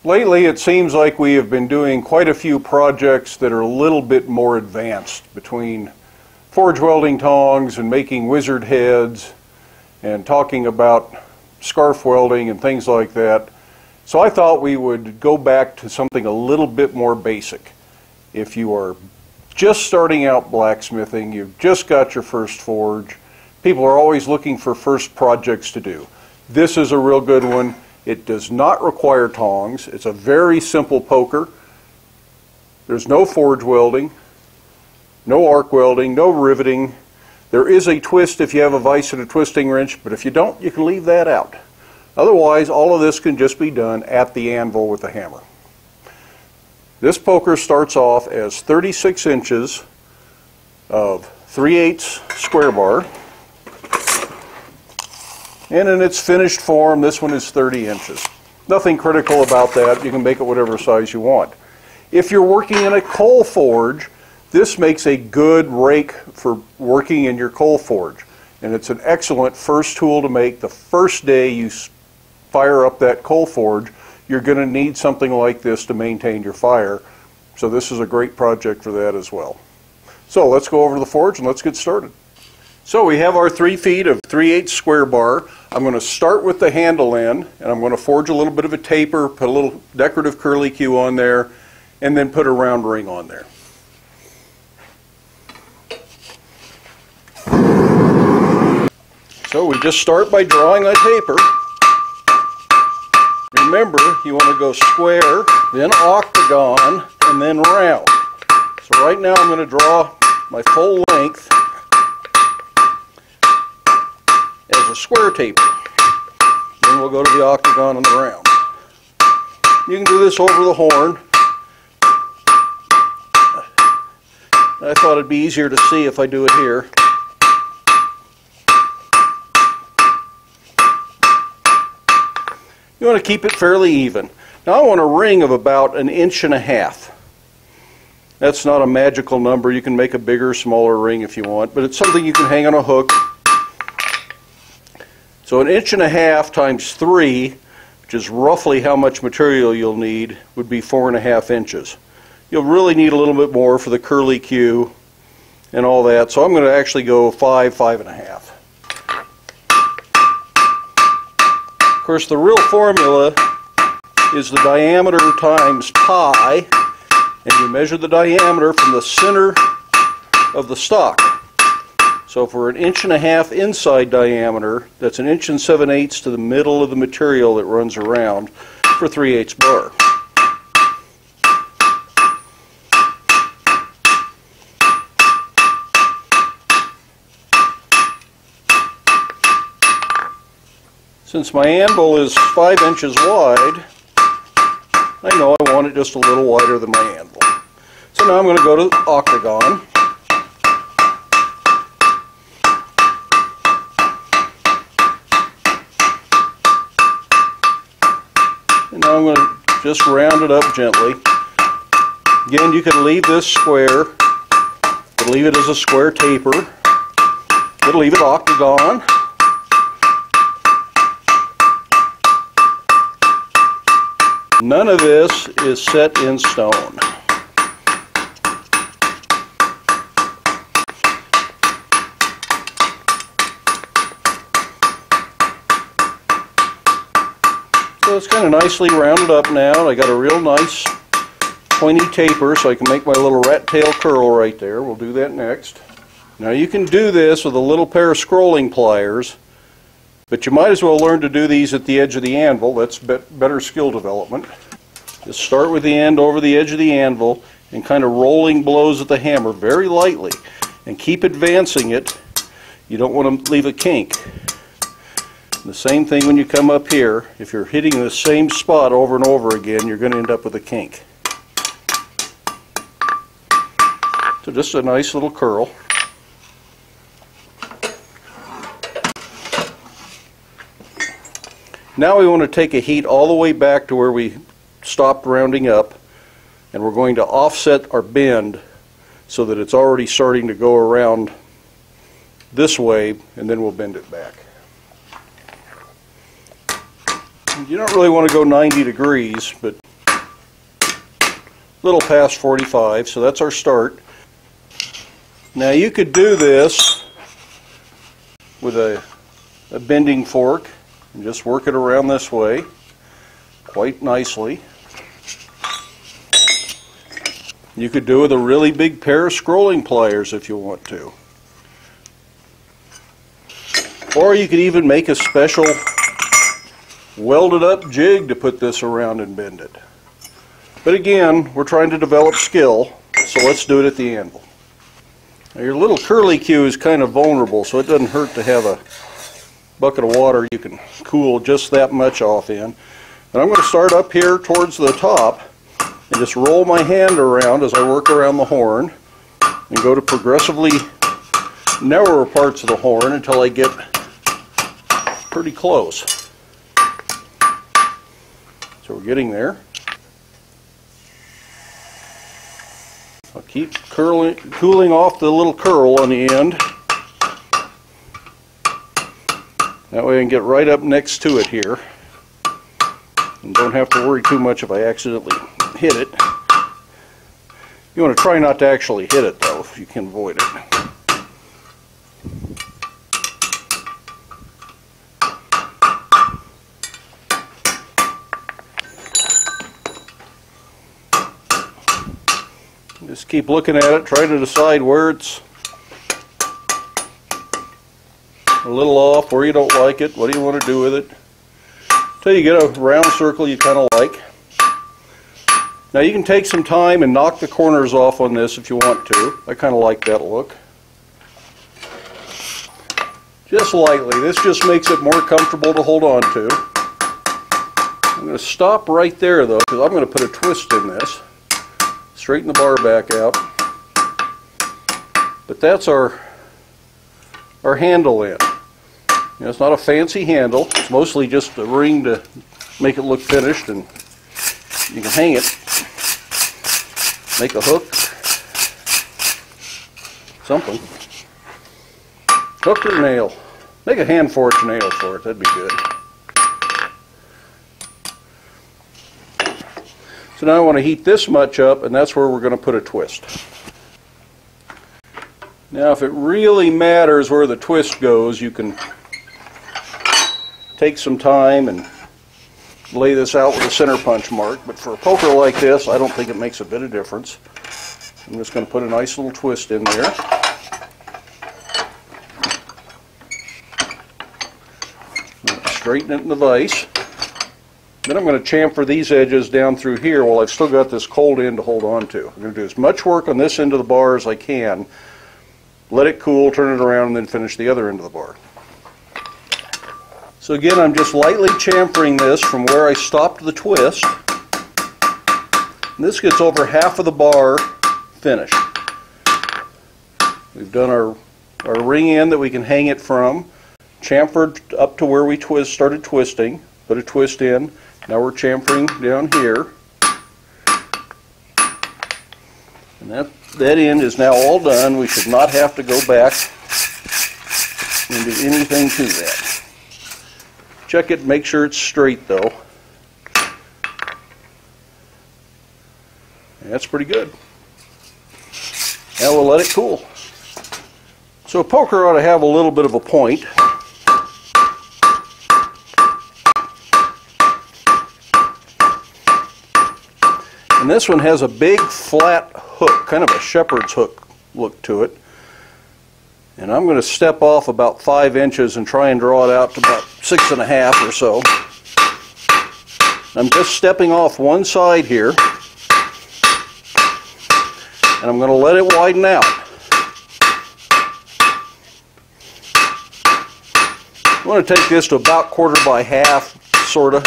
Lately, it seems like we have been doing quite a few projects that are a little bit more advanced, between forge welding tongs and making wizard heads and talking about scarf welding and things like that. So I thought we would go back to something a little bit more basic. If you are just starting out blacksmithing, you've just got your first forge, people are always looking for first projects to do. This is a real good one. It does not require tongs. It's a very simple poker. There's no forge welding, no arc welding, no riveting. There is a twist if you have a vise and a twisting wrench, but if you don't, you can leave that out. Otherwise, all of this can just be done at the anvil with a hammer. This poker starts off as 36 inches of 3/8 square bar. And in its finished form, this one is 30 inches. Nothing critical about that. You can make it whatever size you want. If you're working in a coal forge, this makes a good rake for working in your coal forge. And it's an excellent first tool to make the first day you fire up that coal forge. You're going to need something like this to maintain your fire. So this is a great project for that as well. So let's go over to the forge and let's get started. So we have our 3 feet of 3/8 square bar. I'm going to start with the handle end, and I'm going to forge a little bit of a taper, put a little decorative curly Q on there, and then put a round ring on there. So we just start by drawing a taper. Remember, you want to go square, then octagon, and then round. So right now I'm going to draw my full length as a square taper. Then we'll go to the octagon and the round. You can do this over the horn. I thought it'd be easier to see if I do it here. You want to keep it fairly even. Now I want a ring of about 1.5 inches. That's not a magical number. You can make a bigger or smaller ring if you want, but it's something you can hang on a hook. So 1.5 inches times 3, which is roughly how much material you'll need, would be 4.5 inches. You'll really need a little bit more for the curly Q and all that, so I'm going to actually go 5.5. Of course, the real formula is the diameter times pi, and you measure the diameter from the center of the stock. So for 1.5 inches inside diameter, that's 1 7/8 inches to the middle of the material that runs around for 3/8 bar. Since my anvil is 5 inches wide, I know I want it just a little wider than my anvil. So now I'm going to go to the octagon. And now I'm going to just round it up gently. Again, you could leave this square, you could leave it as a square taper, you could leave it octagon. None of this is set in stone. So it's kind of nicely rounded up now. I got a real nice pointy taper so I can make my little rat tail curl right there. We'll do that next. Now you can do this with a little pair of scrolling pliers, but you might as well learn to do these at the edge of the anvil. That's better skill development. Just start with the end over the edge of the anvil and kind of rolling blows at the hammer very lightly, and keep advancing it. You don't want to leave a kink. The same thing when you come up here. If you're hitting the same spot over and over again, you're going to end up with a kink. So just a nice little curl. Now we want to take a heat all the way back to where we stopped rounding up, and we're going to offset our bend so that it's already starting to go around this way, and then we'll bend it back. You don't really want to go 90 degrees, but little past 45, so that's our start. Now you could do this with a bending fork and just work it around this way quite nicely. You could do it with a really big pair of scrolling pliers if you want to. Or you could even make a special welded up jig to put this around and bend it. But again, we're trying to develop skill, so let's do it at the anvil. Now your little curly Q is kind of vulnerable, so it doesn't hurt to have a bucket of water you can cool just that much off in. And I'm going to start up here towards the top and just roll my hand around as I work around the horn and go to progressively narrower parts of the horn until I get pretty close. So we're getting there. I'll keep cooling off the little curl on the end. That way I can get right up next to it here. And don't have to worry too much if I accidentally hit it. You want to try not to actually hit it though, if you can avoid it. Just keep looking at it, try to decide where it's a little off, where you don't like it, what do you want to do with it, until you get a round circle you kind of like. Now you can take some time and knock the corners off on this if you want to. I kind of like that look. Just lightly. This just makes it more comfortable to hold on to. I'm going to stop right there though, because I'm going to put a twist in this. Straighten the bar back out. But that's our handle in. You know, it's not a fancy handle. It's mostly just a ring to make it look finished, and you can hang it. Make a hook. Something. Hook or nail. Make a hand forged nail for it. That'd be good. So now I want to heat this much up, and that's where we're going to put a twist. Now if it really matters where the twist goes, you can take some time and lay this out with a center punch mark, but for a poker like this, I don't think it makes a bit of difference. I'm just going to put a nice little twist in there. Straighten it in the vise. Then I'm going to chamfer these edges down through here while I've still got this cold end to hold on to. I'm going to do as much work on this end of the bar as I can. Let it cool, turn it around, and then finish the other end of the bar. So again, I'm just lightly chamfering this from where I stopped the twist. And this gets over half of the bar finished. We've done our ring end that we can hang it from, chamfered up to where we started twisting, put a twist in. Now we're chamfering down here. And that end is now all done. We should not have to go back and do anything to that. Check it, make sure it's straight though. That's pretty good. Now we'll let it cool. So a poker ought to have a little bit of a point. And this one has a big flat hook, kind of a shepherd's hook look to it. And I'm going to step off about 5 inches and try and draw it out to about 6.5 or so. I'm just stepping off one side here. And I'm going to let it widen out. I want to take this to about 1/4 by half, sort of.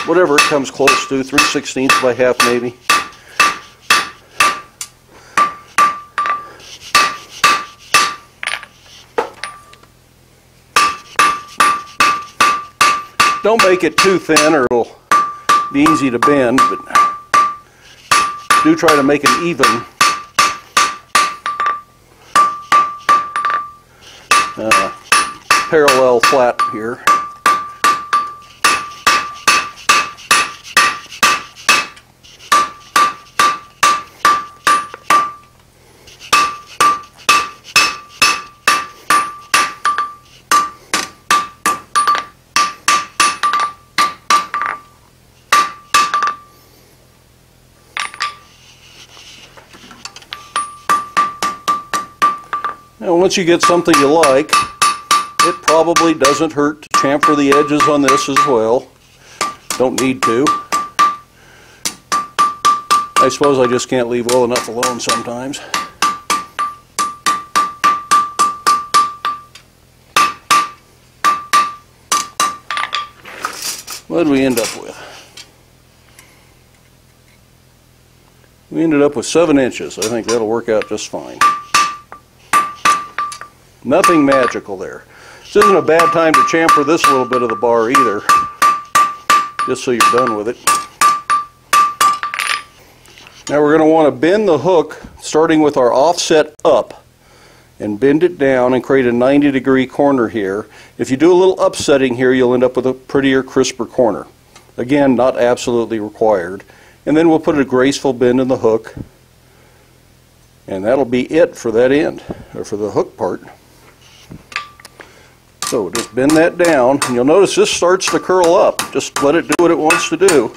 Whatever it comes close to, 3/16 by half maybe. Don't make it too thin or it'll be easy to bend, but do try to make it even. Parallel flat here. Now once you get something you like, it probably doesn't hurt to chamfer the edges on this as well. Don't need to. I suppose I just can't leave well enough alone sometimes. What did we end up with? We ended up with 7 inches. I think that'll work out just fine. Nothing magical there. This isn't a bad time to chamfer this little bit of the bar either, just so you're done with it. Now we're going to want to bend the hook starting with our offset up and bend it down and create a 90-degree corner here. If you do a little upsetting here, you'll end up with a prettier, crisper corner. Again, not absolutely required. And then we'll put a graceful bend in the hook, and that'll be it for that end, or for the hook part. So just bend that down, and you'll notice this starts to curl up. Just let it do what it wants to do.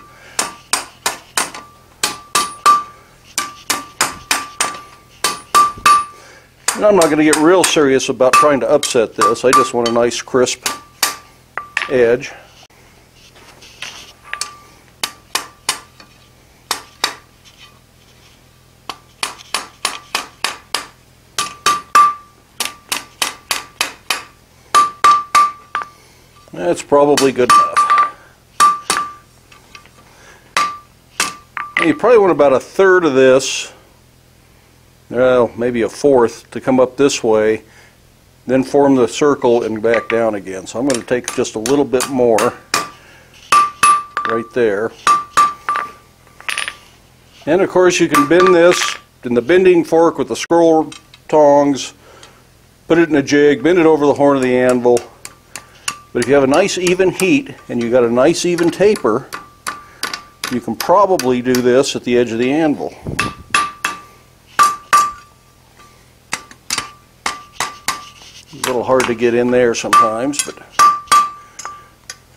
And I'm not going to get real serious about trying to upset this. I just want a nice crisp edge. That's probably good enough. And you probably want about 1/3 of this, well, maybe 1/4 to come up this way, then form the circle and back down again. So I'm going to take just a little bit more right there. And of course you can bend this in the bending fork with the scroll tongs, put it in a jig, bend it over the horn of the anvil. But if you have a nice even heat and you got a nice even taper, you can probably do this at the edge of the anvil. A little hard to get in there sometimes, but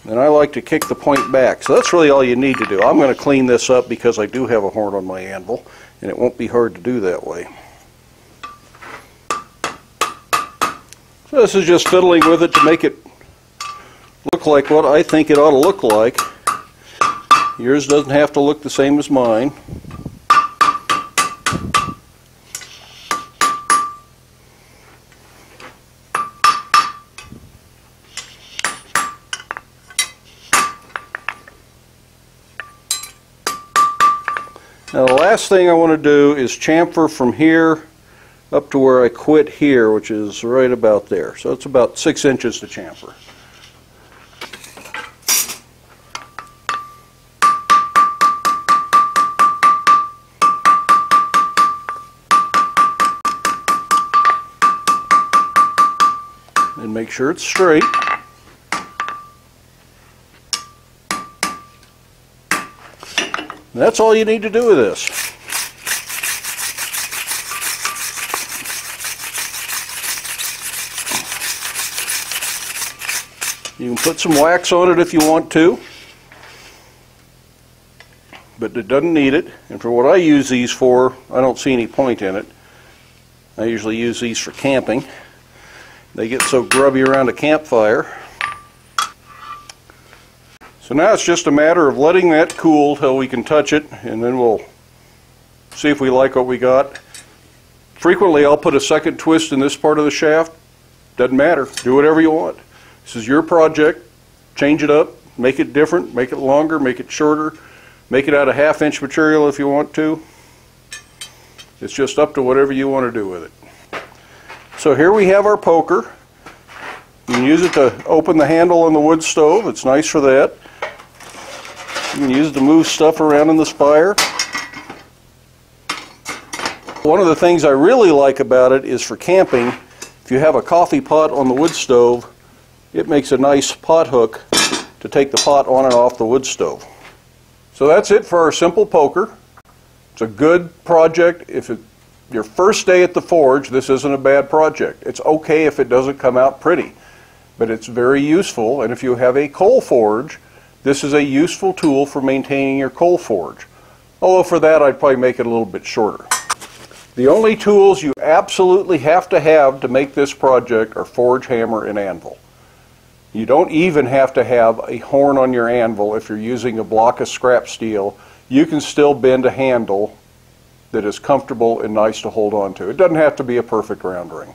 then I like to kick the point back. So that's really all you need to do. I'm going to clean this up because I do have a horn on my anvil, and it won't be hard to do that way. So this is just fiddling with it to make it look like what I think it ought to look like. Yours doesn't have to look the same as mine. Now the last thing I want to do is chamfer from here up to where I quit here, which is right about there. So it's about 6 inches to chamfer. And make sure it's straight. And that's all you need to do with this. You can put some wax on it if you want to, but it doesn't need it. And for what I use these for, I don't see any point in it. I usually use these for camping. They get so grubby around a campfire. So now it's just a matter of letting that cool till we can touch it, and then we'll see if we like what we got. Frequently I'll put a second twist in this part of the shaft. Doesn't matter. Do whatever you want. This is your project. Change it up. Make it different. Make it longer. Make it shorter. Make it out of 1/2 inch material if you want to. It's just up to whatever you want to do with it. So here we have our poker. You can use it to open the handle on the wood stove. It's nice for that. You can use it to move stuff around in the spire. One of the things I really like about it is for camping. If you have a coffee pot on the wood stove, it makes a nice pot hook to take the pot on and off the wood stove. So that's it for our simple poker. It's a good project. If it's your first day at the forge, this isn't a bad project. It's okay if it doesn't come out pretty, but it's very useful. And if you have a coal forge, this is a useful tool for maintaining your coal forge. Although for that, I'd probably make it a little bit shorter. The only tools you absolutely have to make this project are forge, hammer, and anvil. You don't even have to have a horn on your anvil if you're using a block of scrap steel. You can still bend a handle that is comfortable and nice to hold on to. It doesn't have to be a perfect round ring.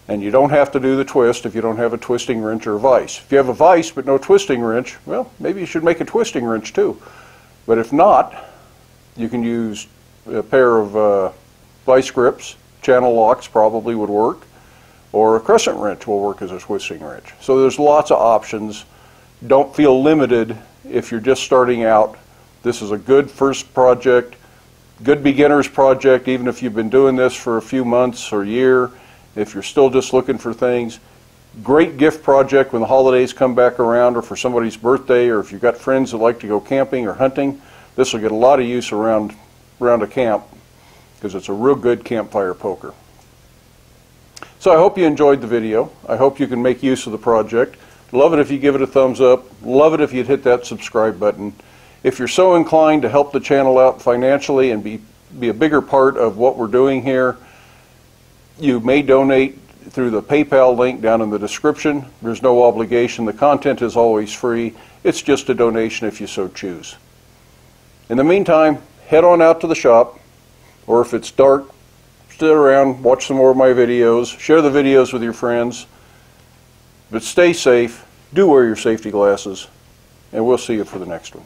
And you don't have to do the twist if you don't have a twisting wrench or a vise. If you have a vise but no twisting wrench, well, maybe you should make a twisting wrench too. But if not, you can use a pair of vice grips. Channel locks probably would work. Or a crescent wrench will work as a twisting wrench. So there's lots of options. Don't feel limited if you're just starting out. This is a good first project, good beginner's project, even if you've been doing this for a few months or a year. If you're still just looking for things, great gift project when the holidays come back around, or for somebody's birthday, or if you've got friends that like to go camping or hunting. This will get a lot of use around a camp because it's a real good campfire poker. So I hope you enjoyed the video. I hope you can make use of the project. Love it if you give it a thumbs up. Love it if you'd hit that subscribe button. If you're so inclined to help the channel out financially and be a bigger part of what we're doing here, you may donate through the PayPal link down in the description. There's no obligation. The content is always free. It's just a donation if you so choose. In the meantime, head on out to the shop, or if it's dark, sit around, watch some more of my videos, share the videos with your friends, but stay safe, do wear your safety glasses, and we'll see you for the next one.